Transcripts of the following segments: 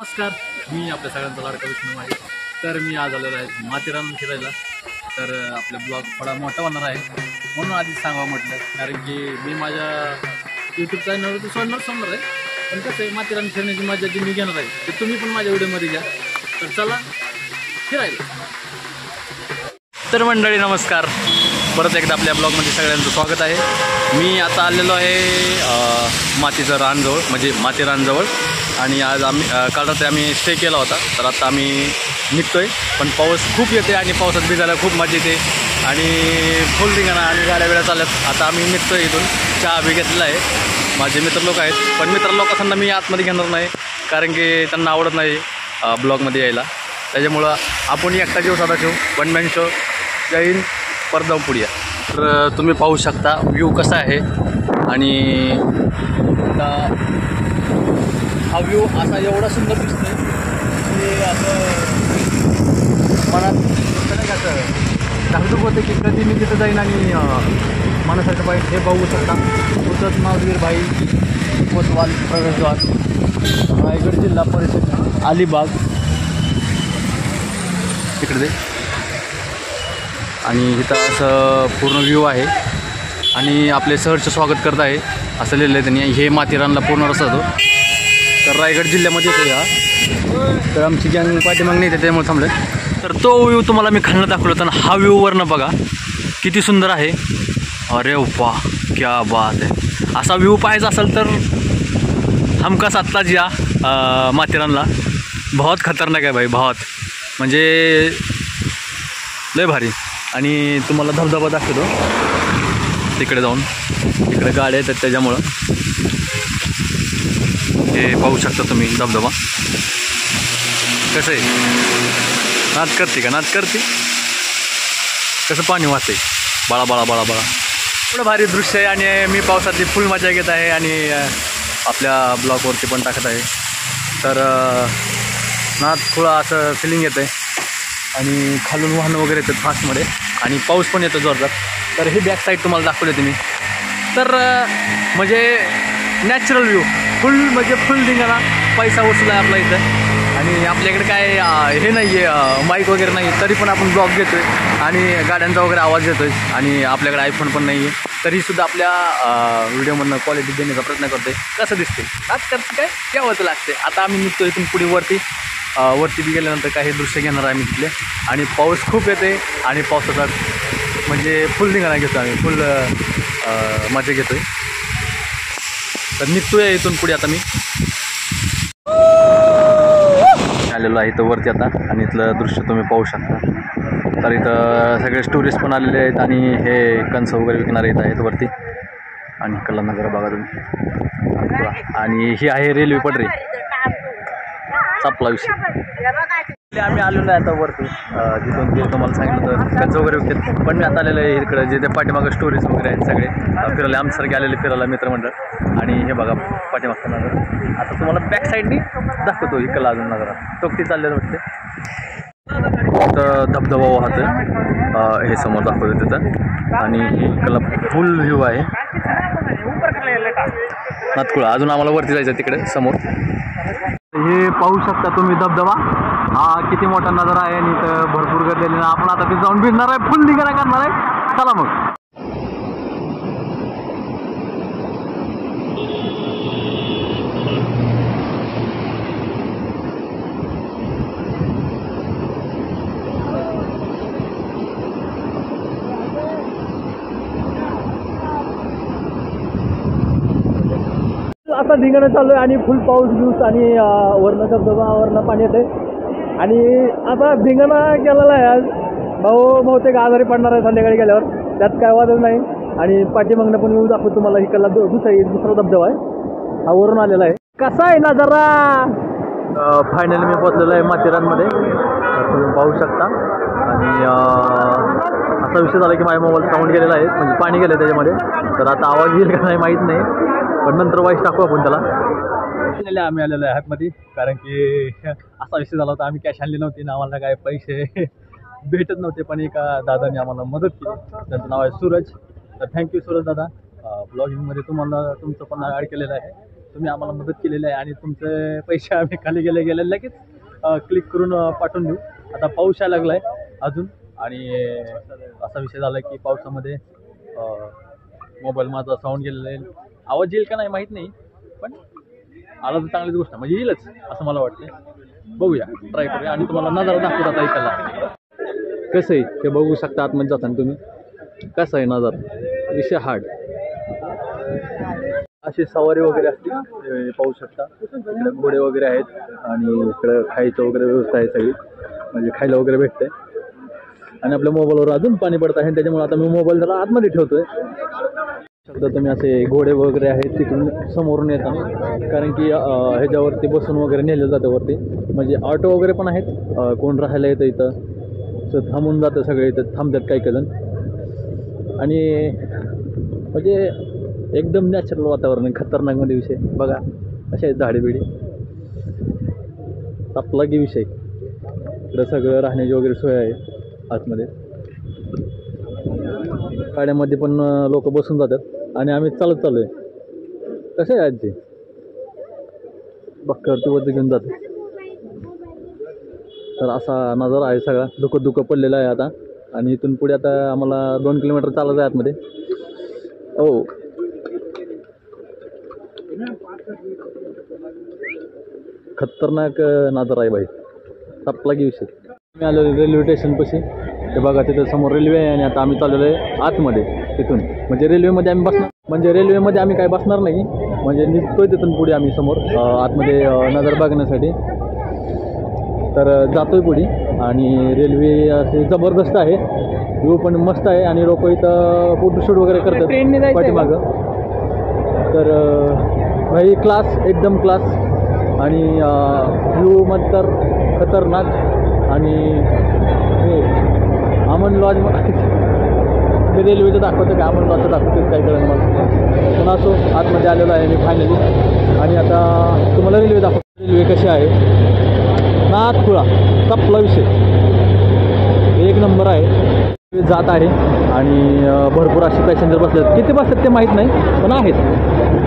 नमस्कार, मी आपल्या सगळ्यांचा लाडका विष्णू आहे. तर मी आज आलेलो आहे माथेरान फिरायला. तर आपला ब्लॉग थोडा मोठा होणार आहे म्हणून आधीच सांगावं म्हटलं, कारण की मी माझ्या यूट्यूब चॅनलवरती सोडणार आहे. पण कसं आहे, माथेरान फिरण्याची मजा जी मी घेणार आहे ते तुम्ही पण माझ्या व्हिडिओमध्ये घ्या. तर चला फिरायला. तर मंडळी नमस्कार, परत एकदा आपल्या ब्लॉगमध्ये सगळ्यांचं स्वागत आहे. मी आता आलेलो आहे मातीचं रानजवळ, म्हणजे माथेरानजवळ. आणि आज काल रात्री आम्ही स्टे केला होता. तर आता आम्ही निघतोय, पण पाऊस खूप येते आणि पावसात भिजायला खूप मजा येते आणि फुल रिंगणा आणि गाड्या वेळा चालत. आता आम्ही निघतोय इथून. चहा बी घेतलेला आहे. माझे मित्र लोक आहेत, पण मित्र लोकांना मी आतमध्ये घेणार नाही, कारण की त्यांना आवडत नाही ब्लॉगमध्ये यायला. त्याच्यामुळं आपण एकटा जीव साधा ठेवू, वन मॅन शो. जय हिंद, परत जाऊन पुढे. तर तुम्ही पाहू शकता व्ह्यू कसा आहे. आणि आता हा व्ह्यू असा एवढा सुंदर दिसतोय की असं मनात नाही असं धाकधूक होते की कधी मी तिथं जाईन आणि मनासारखं पाहिजे. हे बघू शकता, पुसद माधवीर भाई कोतवाल प्रवेशद्वार, रायगड जिल्हा परिषद अलिबाग तिकडे. आणि इथं असं पूर्ण व्ह्यू आहे आणि आपले सहर्ष स्वागत करत आहे असं लिहिलं आहे त्यांनी. हे माथेरानला पूर्ण रस्ता होतो. तर रायगड जिल्ह्यामध्ये येतो हा. तर आमची गँग पाठीमागणी येते, त्यामुळे थांबलं. तर तो व्ह्यू तुम्हाला मी खालनं दाखवलं होता, हा व्ह्यूवरनं बघा किती सुंदर आहे. अरे वा, क्या बात आहे. असा व्ह्यू पाहायचा असेल तर हमखास आत्ताच या माथेरानला. बहुत खतरनाक आहे भाई, बहुत म्हणजे लय भारी. आणि तुम्हाला धबधबा दाखवतो तिकडे जाऊन. तिकडे गाड्या येतात त्याच्यामुळं हे पाहू शकता तुम्ही धबधबा कसं आहे. नाच करते का, नाच करते कसं पाणी वाहते बाळा बाळा बाळा बाळा. एवढं भारी दृश्य आहे आणि मी पावसातली फुल मजा घेत आहे आणि आपल्या ब्लॉगवरती पण टाकत आहे. तर नाच थोडा असं फिलिंग येतं आहे आणि खालून वाहनं वगैरे येतात फास्टमध्ये आणि पाऊस पण येतो जोरदार. तर ही बॅक साईड तुम्हाला दाखवले तुम्ही. तर म्हणजे नॅचरल व्ह्यू फुल, म्हणजे फुल धिंगाणा, पैसा वसूल आहे आपला इथं. आणि आपल्याकडे काय हे नाही आहे, माईक वगैरे नाही, तरी पण आपण ब्लॉग घेतो आहे आणि गाड्यांचा वगैरे आवाज येतो आहे. आणि आपल्याकडे आयफोन पण नाही आहे, तरीसुद्धा आपल्या व्हिडिओमधनं क्वालिटी देण्याचा प्रयत्न करतो आहे. कसं दिसते नाच करते काय केव्हाचं लागते. आता आम्ही निघतो इथून पुढे वरती बी गेल्यानंतर काही दृश्य घेणार आहे आम्ही तिथले. आणि पाऊस खूप येते आणि पावसाचा म्हणजे फुल धिंगाणा घेतो आम्ही, फुल मजा घेतो आहे. तर निघतोय इथून पुढे. आता मी आलेलो आहे इथं वरती आता आणि इथलं दृश्य तुम्ही पाहू शकता. तर इथं सगळे टुरिस्ट पण आलेले आहेत आणि हे कंस वगैरे विकणारे येत आहेत वरती. आणि इकडला नजर बघा तुम्ही. आणि ही आहे रेल्वे पटरी, संपला विषय. आम्ही आलेलो आहे आता वरती, जिथून ते तुम्हाला सांगितलं होतं कंच वगैरे विकतात. पण मी आता आलेलं आहे इकडं, जे ते पाठीमागं स्टोरीज वगैरे आहेत सगळे फिरायला, आमच्यासारखे आलेले फिरायला मित्रमंडळ. आणि हे बघा पाठीमागचा नजर. आता तुम्हाला बॅक साईडनी दाखवतो इकडला अजून नजरा. टोकटी चाललेलं वाटते. तर धबधबा वाहतोय हे समोर दाखवतो तिथं. आणि इकडला फुल व्ह्यू आहे नातकुळा. अजून आम्हाला वरती जायचं तिकडे समोर. हे पाहू शकता तुम्ही धबधबा, हा किती मोठा नजारा आहे. आणि इथं भरपूर गर्दी आली. आपण आता तिथे जाऊन भिजणार आहे, फुल धिंगाणा करणार आहे. चला मग. आता धिंगाणं चालू आहे आणि फुल पाऊस दिवस आणि वरनं धबधबा, वरनं पाणी येते. आणि आता धिंगाणा केलेला आहे आज. भाऊ बहुतेक आजारी पडणार आहे संध्याकाळी गेल्यावर, त्यात काय वादच नाही. आणि पाठीमागणं पण येऊ दाखवतो तुम्हाला. इकडला दुसरा धबधबा आहे, हा वरून आलेला आहे. कसा आहे ना जरा. फायनली मी पोचलेलो आहे माथेरानमध्ये, तुम्ही पाहू शकता. आणि असा विषय झाला की माझ्या मोबाईल साऊंड गेलेला आहे, म्हणजे पाणी गेलं त्याच्यामध्ये. तर आता आवाज येईल का नाही माहीत नाही, पण नंतर वाईस टाकू आपण त्याला. आम्ही आलेलो आहे आतमध्ये, कारण की असा विषय झाला होता. आम्ही कॅश आणली नव्हती ना, आम्हाला काय पैसे भेटत नव्हते. पण एका दादाने आम्हाला मदत केली, त्यांचं नाव आहे सूरज. तर थँक्यू सूरज दादा. ब्लॉगिंगमध्ये तुम्हाला तुमचं पण ॲड केलेलं आहे. तुम्ही आम्हाला मदत केलेली आहे आणि तुमचे पैसे आम्ही खाली गेले लगेच क्लिक करून पाठवून देऊ. आता पाऊस यायला लागला आहे अजून आणि असा विषय झाला की पावसामध्ये मोबाईल माझा साऊंड गेलेला आहे. आवाज येईल का नाही माहीत नाही, पण आला तर चांगलीच गोष्ट म्हणजे येईलच असं मला वाटतं. बघूया, ट्राय करूया आणि तुम्हाला नजारा दाखवतात ऐकायला कसं आहे ते बघू शकता. आतमध्ये जाताना तुम्ही कसं आहे नजारा, विषय हार्ड. अशी सवारी वगैरे असते पाहू शकता. इकडे घोडे वगैरे आहेत आणि इकडं खायचं वगैरे व्यवस्था आहे सगळी, म्हणजे खायला वगैरे भेटतंय. आणि आपल्या मोबाईलवर अजून पाणी पडत आहे, त्याच्यामुळे आता मी मोबाईल जरा आतमध्ये ठेवतोय. शकता तुम्ही असे घोडे वगैरे आहेत तिकडून समोरून येतात, कारण की ह्याच्यावरती बसून वगैरे नेलं जातं वरती. म्हणजे ऑटो वगैरे पण आहेत, कोण राहायला येतं इथं तर थांबून जातं सगळे इथं थांबतात काही जण. आणि म्हणजे एकदम नॅचरल वातावरण, खतरनाकमध्ये विषय बघा. असे आहेत झाडे बिडी, आपलागी विषय. इकडं सगळं राहण्याची वगैरे सोय आहे आतमध्ये. गाड्यामध्ये पण लोक बसून जातात आणि आम्ही चालत चालू आहे. कसे आहे आजी बक्करती वरती घेऊन जातो. तर असा नजारा आहे सगळा. धुकं पडलेलं आहे आता आणि इथून पुढे आता आम्हाला 2 किलोमीटर चालत आहे आतमध्ये. हो, खतरनाक नजारा आहे भाई, तपलागी विषय. आम्ही आलेलो रेल्वे स्टेशनपाशी. ते बघा तिथं समोर रेल्वे आहे आणि आता आम्ही चाललेलो आहे आतमध्ये. तिथून म्हणजे रेल्वेमध्ये आम्ही बसणार, म्हणजे रेल्वेमध्ये आम्ही काय बसणार नाही, म्हणजे निघतोय तिथून पुढे आम्ही समोर आतमध्ये नजर बघण्यासाठी. तर जातोय पुढे आणि रेल्वे असे जबरदस्त आहे, व्ह्यू पण मस्त आहे आणि लोक इथं फोटोशूट वगैरे करतात पाठीमागं. तर भाई क्लास, एकदम क्लास. आणि व्ह्यू तर खतरनाक. आणि हे अमन लॉज मी रेल्वेचं दाखवतं का अमन लॉजचं दाखवतं काय कळलं मला, पण असो आतमध्ये आलेलो आहे मी फायनली. आणि आता तुम्हाला रेल्वे दाखवतो. रेल्वे कशी आहे, नाथखुळा तपला विषय, एक नंबर आहे. जात आहे आणि भरपूर असे पॅसेंजर बसतात. किती बसतात ते माहीत नाही, पण आहेत,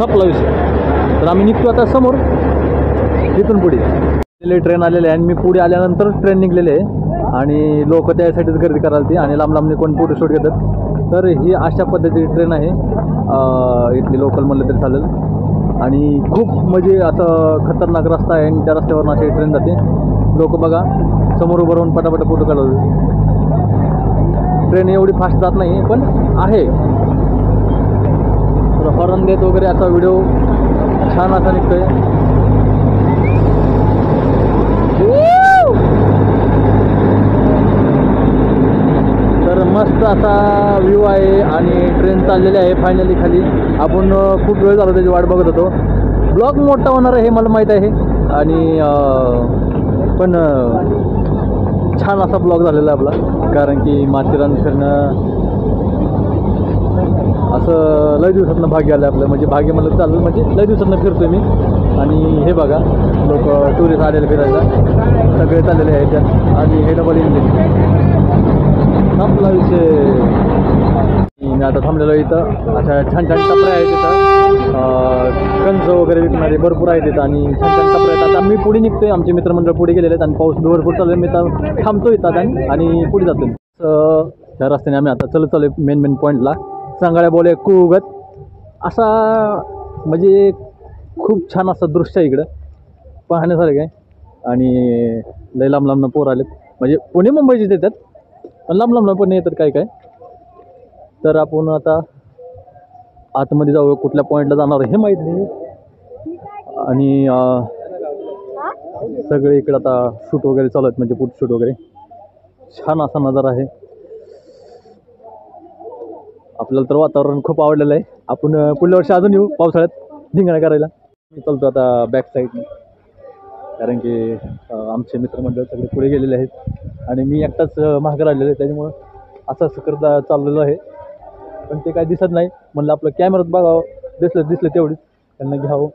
तपला विषय. तर आम्ही निघतो आता समोर. तिथून पुढे ट्रेन आलेले आहे आणि मी पुढे आल्यानंतर ट्रेन निघलेले आहे आणि लोक त्यासाठीच गर्दी करायला ती आणि लांबने कोण फोटोशूट घेतात. तर ही अशा पद्धतीची ट्रेन आहे, इथली लोकल म्हणलं तरी चालेल. आणि खूप म्हणजे असं खतरनाक रस्ता आहे आणि त्या रस्त्यावरून अशी ट्रेन जाते. लोक बघा समोर उभं राहून पटापट फोटो काढवते. ट्रेन एवढी फास्ट जात नाही पण आहे. हॉर्न देत वगैरे असा व्हिडिओ छान असा निघतोय. तर मस्त असा व्ह्यू आहे आणि ट्रेन चाललेली आहे फायनली खाली. आपण खूप वेळ झाला त्याची वाट बघत होतो. ब्लॉग मोठा होणार आहे हे मला माहीत आहे आणि पण छान असा ब्लॉग झालेला आहे आपला, कारण की माथेरान फिरणं असं लय दिवसातनं भाग्य आलं आपलं. म्हणजे भाग्य मला चाललं म्हणजे लय दिवसातनं फिरतोय मी. आणि हे बघा लोक टुरिस्ट आलेले फिरायला सगळे चाललेले आहेत त्यात. आणि हे डबल इंजिन आपला विषय. मी आता थांबलेलो इथं. अशा छान छान टपऱ्या आहेत तिथं, कंच वगैरे विकणारे भरपूर आहेत तिथं आणि छान छान टपऱ्या आहेत. आता मी पुढे निघतोय, आमचे मित्रमंडळ पुढे गेलेले आहेत आणि पाऊस भरपूर चालू आहे. मी तर थांबतो इथं आणि पुढे जातो. त्या रस्त्याने आम्ही आता चलत चालू आहे मेन पॉईंटला. सांगाड्या बोले कुगत असा म्हणजे खूप छान असं दृश्य आहे इकडं पाहण्यासारखं आहे. आणि लय लांब पोर आलेत, म्हणजे पुणे मुंबईचेच येतात पण लांब पण येतात काय काय. तर आपण आता आतमध्ये जाऊ, कुठल्या पॉईंटला जाणार हे माहीत नाही. आणि सगळे इकडे आता शूट वगैरे चालू आहेत, म्हणजे फोटोशूट वगैरे. छान असा नजारा आहे. आपल्याला तर वातावरण खूप आवडलेलं आहे. आपण पुढल्या वर्षी अजून येऊ पावसाळ्यात धिंगाणा करायला. मी चालतो आता बॅक साईडने, कारण की आमचे मित्रमंडळ सगळे पुढे गेलेले आहेत आणि मी एकटाच मागे राहिलेलो आहे. त्याच्यामुळं असं करता चाललेलं आहे, पण ते काय दिसत नाही. म्हणलं आपलं कॅमेरात बघावं, दिसलं तेवढीच त्यांना घ्यावं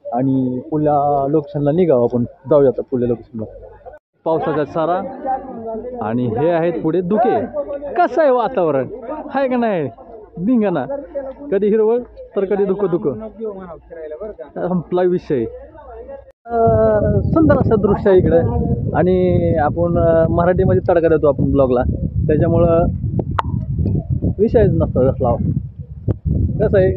आणि पुढल्या लोकेशनला निघावं. आपण जाऊया आता पुढल्या लोकेशनला. पावसाचा सारा आणि हे आहेत पुढे धुके. कसं आहे वातावरण आहे का नाही, धिंगाणा, कधी हिरवळ तर कधी दुःख दुःख. संपला विषय. सुंदर असं दृश्य आहे इकडे आणि आपण मराठीमध्ये तडका देतो आपण ब्लॉगला, त्याच्यामुळं विषयच नसतो असला. कसं आहे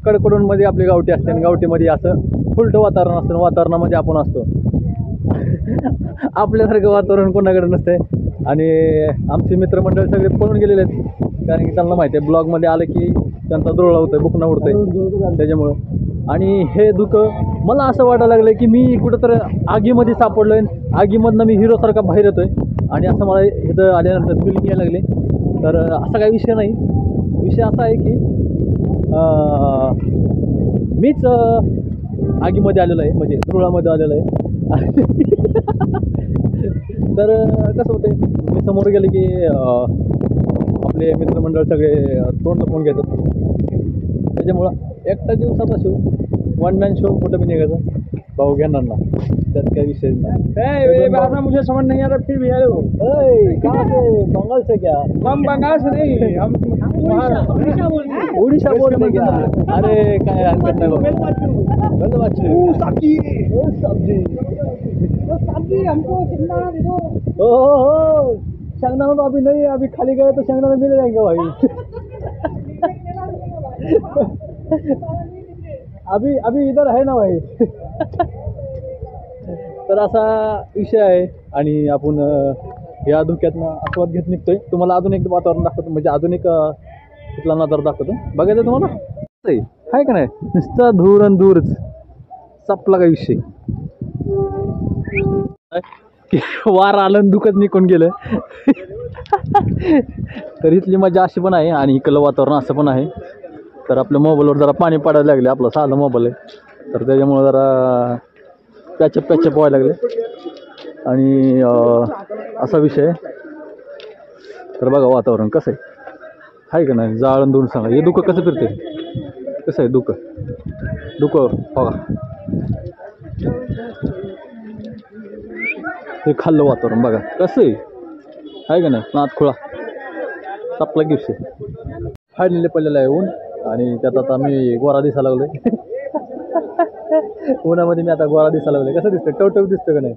कडकडूनमध्ये आपली गावठी असते आणि गावठीमध्ये असं फुलटं वातावरण असतं, वातावरणामध्ये आपण असतो. आपल्यासारखं वातावरण कोणाकडे नसते. आणि आमचे मित्रमंडळ सगळे पळून गेलेले आहेत, कारण की त्यांना माहिती आहे ब्लॉगमध्ये आलं की त्यांचा डोळा होतोय, बुकणं उडतंय त्याच्यामुळं. आणि हे दुःख मला असं वाटायला लागलं की मी कुठंतर आगीमध्ये सापडलोय, आगीमधनं मी हिरोसारखा बाहेर येतोय आणि असं मला इथं आल्यानंतर फिलिंग यायला लागले. तर असा काही विषय नाही. विषय असा आहे की मीच आगीमध्ये आलेलो आहे, म्हणजे धुळामध्ये आलेलो आहे. तर कसं होते, मी समोर गेले की आपले मित्रमंडळ सगळे तोंड लपवून घेतात. त्याच्यामुळं एकटा दिवसाचा शो, वन मॅन शो कुठं बी निघायचं, भाऊ घेणार ना, त्यात काही विषय नाही. मुझे समझ नहीं आ रहा फिर भी आए हो. कहाँ से? बंगाल से क्या? हम बंगाल से नहीं, हम उड़ीसा बोल रहे क्या? अरे काय हरकत नाही बाबा. सब्जी सब्जी हमको शेंगदाना दे दो. हो शेंगदाना तो अभी नहीं, अभी खाली गए तो शेंगदाना मिल जाएंगे भाई. अभी इधर आहे ना भाई. तर असा विषय आहे आणि आपण या धुक्यातनं आस्वाद घेत निघतोय. तुम्हाला अजून एक वातावरण दाखवतो, म्हणजे अजून एक तिथला नजर दाखवतो. बघायचं तुम्हाला आहे का नाही, नुसता धूर आणि दूरच, संपला काय विषय. वार आलं दुखत निघून गेलं. तर इथली मजा अशी पण आहे आणि इकडलं वातावरण असं पण आहे. तर आपल्या मोबाईलवर जरा पाणी पडायला लागले, आपला साधा मोबाईल आहे तर त्याच्यामुळं जरा पॅचअप व्हायला लागले आणि असा विषय. तर बघा वातावरण कसं आहे का नाही, जाळून दूर सांगा. हे दुःख कसं फिरते, कसं आहे दुःख बघा. हे खाल्लं वातावरण बघा कसं आहे का नाही, नात खुळा सपला गिफ्ट फाडलेले पडलेलं आहे ऊन. आणि त्यात आता मी गोरा दिसायला लागलोय. उन्हामध्ये मी आता गोरा दिसायला लागलोय. कसं दिसतं, टवटव दिसतं का नाही.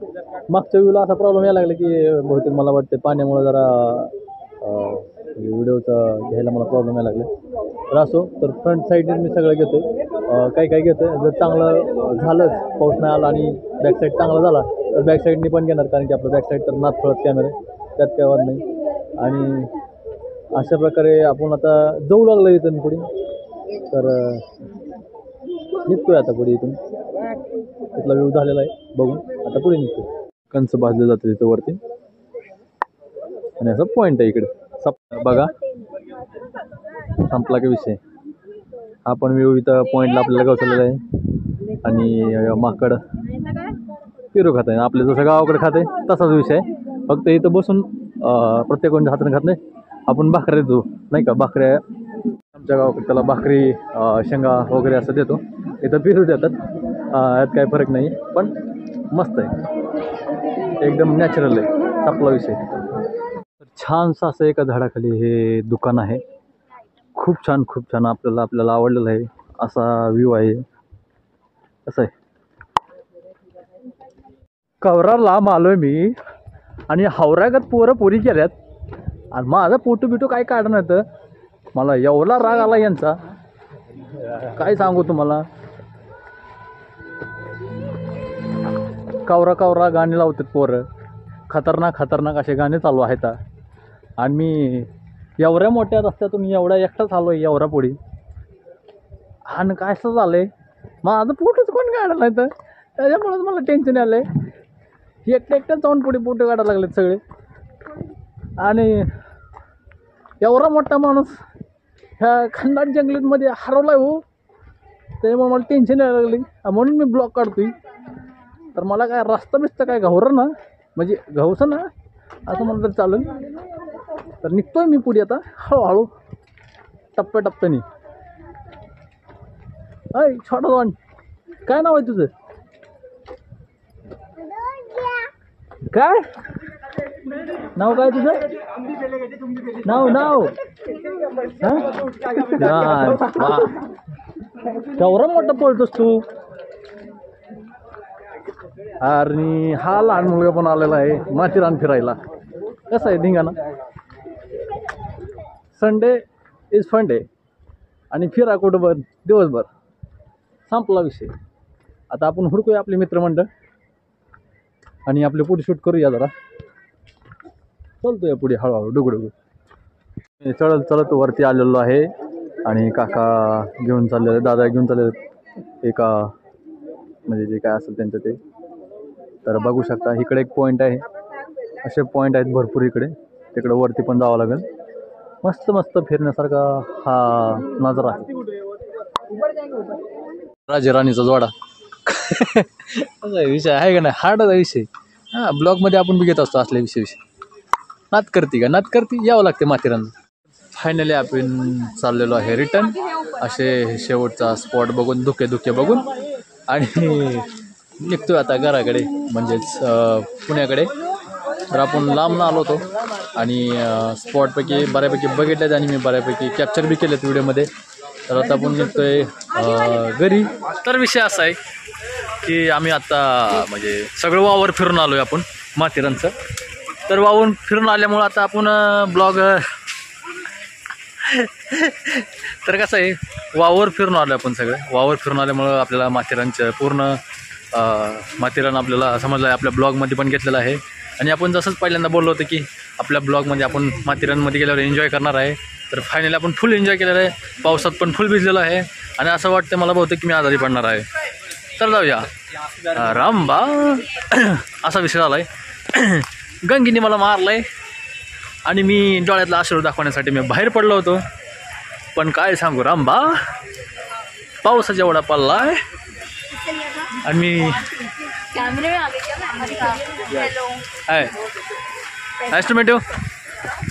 मागच्या व्ह्यूला असा प्रॉब्लेम यायला लागला की बहुतेक मला वाटतं पाण्यामुळे जरा व्हिडिओचा घ्यायला मला प्रॉब्लेम यायला लागला. तर असो, तर फ्रंट साईडने मी सगळं घेतो, काही घेतो. जर चांगलं झालंच, पाऊस नाही आला आणि बॅक साईड चांगला झाला तर बॅक साईडनी पण घेणार, कारण की आपलं बॅक साईड तर नाथ फळत कॅमेरा आहे, त्यात काय वाद नाही. आणि अशा प्रकारे आपण आता जाऊ लागलो इथून पुढे. तर निघतोय आता पुढे इथून, तिथला व्ह्यू झालेला आहे बघून. आता पुढे निघतो, कंच भाजलं जातं तिथं वरती आणि असं पॉईंट आहे इकडे. बघा संपला का विषय. हा पण व्ह्यू इथं पॉईंटला आपल्याला गवसलेला आहे आणि माकड पेरू खात आहे. आपल्या जसं गावाकडे खाते तसाच विषय आहे, फक्त इथं बसून प्रत्येक कोणत्या हाताने खात नाही. आपण भाकऱ्या देतो नाही का, भाकऱ्या आमच्या गावाकडे त्याला भाकरी शेंगा वगैरे असं देतो. इथं पेरू देतात, यात काही फरक नाही, पण मस्त आहे, एकदम नॅचरल आहे. आपला विषय. छानसं असं एका झाडाखाली हे दुकान आहे. खूप छान आपल्याला आवडलेलं आहे असा व्ह्यू आहे. कसं आहे, कवरा लांब आलोय मी आणि हावरागत पोरी केल्यात आणि माझा फोटो बिटो काय काढणार. तर मला एवढा राग आला यांचा, काय सांगू तुम्हाला. कवरा गाणी लावतात पोरं, खतरनाक असे गाणे चालू आहेत. आणि मी एवढ्या मोठ्या रस्त्यातून एवढा एकटाच आलो आहे एवढा पुढे, आणि काय असं झालं आहे माझं फोटोच कोण काढायला नाही, तर त्याच्यामुळेच मला टेन्शन आलं आहे. एकट्याच जाऊन पुढे फोटो काढायला लागलेत सगळे. आणि एवढा मोठा माणूस ह्या खंडाट जंगलीमध्ये हरवला आहे हो, त्याच्यामुळे मला टेन्शन यायला लागली. म्हणून मी ब्लॉग काढतोय. तर मला काय रस्ता बिस्ता काय घावरं ना, म्हणजे घावसं ना असं म्हणलं तर चालेल. तर निघतोय मी पुढे आता हळूहळू टप्प्याटप्प्याने. अय छोटा दोन, काय नाव आहे तुझं, काय नाव काय तुझं? नाव केवढा मोठा पळतोस तू. आणि हा लहान मुलगा पण आलेला आहे माथेरान फिरायला. कसं आहे धिंगाणा. संडे इज फन डे आणि फिरा कुठं पण दिवसभर. संपला विषय. आता आपण हुडकूया आपले मित्रमंडळ आणि आपले पुढे शूट करूया जरा. चलतोय पुढे हळूहळू डुगडुगू. चढत वरती आलेलो आहे आणि काका घेऊन चाललेले, दादा घेऊन चाललेले एका म्हणजे जे काय असेल त्यांचं ते. तर बघू शकता इकडे एक पॉईंट आहे. असे पॉईंट आहेत भरपूर इकडे. तिकडे वरती पण जावं लागेल. मस्त मस्त फिरण्यासारखा हा नजारा आहे. राजे राणीचा जोडा विषय आहे का नाही. हार्डचा विषय. हां ब्लॉगमध्ये आपण बी घेत असतो असल्या विषय. नात करते का नात करते यावं लागते माथेरानला. फायनली आपण चाललेलो आहे रिटर्न. असे शेवटचा स्पॉट बघून धुके बघून आणि निघतोय आता घराकडे म्हणजेच पुण्याकडे. तर आपण लांब आलो होतो आणि स्पॉटपैकी बऱ्यापैकी बघितलेत आणि मी बऱ्यापैकी कॅप्चर बी केलेत व्हिडिओमध्ये. तर आता आपण निघतोय घरी. तर विषय असा आहे की आम्ही आता म्हणजे सगळं वावर फिरून आलो आहे आपण माथेरानचं. तर वावरून फिरून आल्यामुळं आता आपण ब्लॉग तर कसं आहे वावर फिरून आलो आपण सगळं. वावर फिरून आल्यामुळं आपल्याला माथेरानचं पूर्ण माथेरान आपल्याला समजलं आहे. आपल्या ब्लॉगमध्ये पण घेतलेलं आहे आणि आपण जसंच पहिल्यांदा बोललो होतं की आपल्या ब्लॉगमध्ये आपण माथेरानमध्ये गेल्यावर एन्जॉय करणार आहे. तर फायनली आपण फुल एन्जॉय केलेलं आहे. पावसात पण फुल भिजलेलं आहे आणि असं वाटतं मला बहुतेक की मी आजारी पडणार आहे. तर जाऊया. रामबा असा विषय झाला आहे. गंगीने मला मारलं आहे आणि मी डोळ्यातला आश्रू दाखवण्यासाठी मी बाहेर पडलो होतो. पण काय सांगू रामबा पावसाचा एवढा पडला आहे आणि मी हाय नाईस टू मीट यू.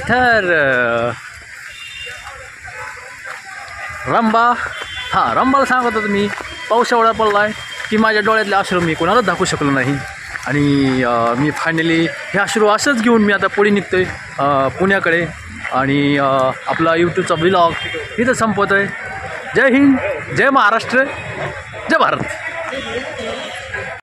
तर रंबा रंबाला सांगत होतो मी पाऊस एवढा पडला आहे की माझ्या डोळ्यातले अश्रू मी कोणाला दाखवू शकलो नाही. आणि मी फायनली हे अश्रू असंच घेऊन मी आता पुढे निघतोय पुण्याकडे. आणि आपला यूट्यूबचा व्लॉग इथं संपवतो आहे. जय हिंद, जय महाराष्ट्र, जय भारत.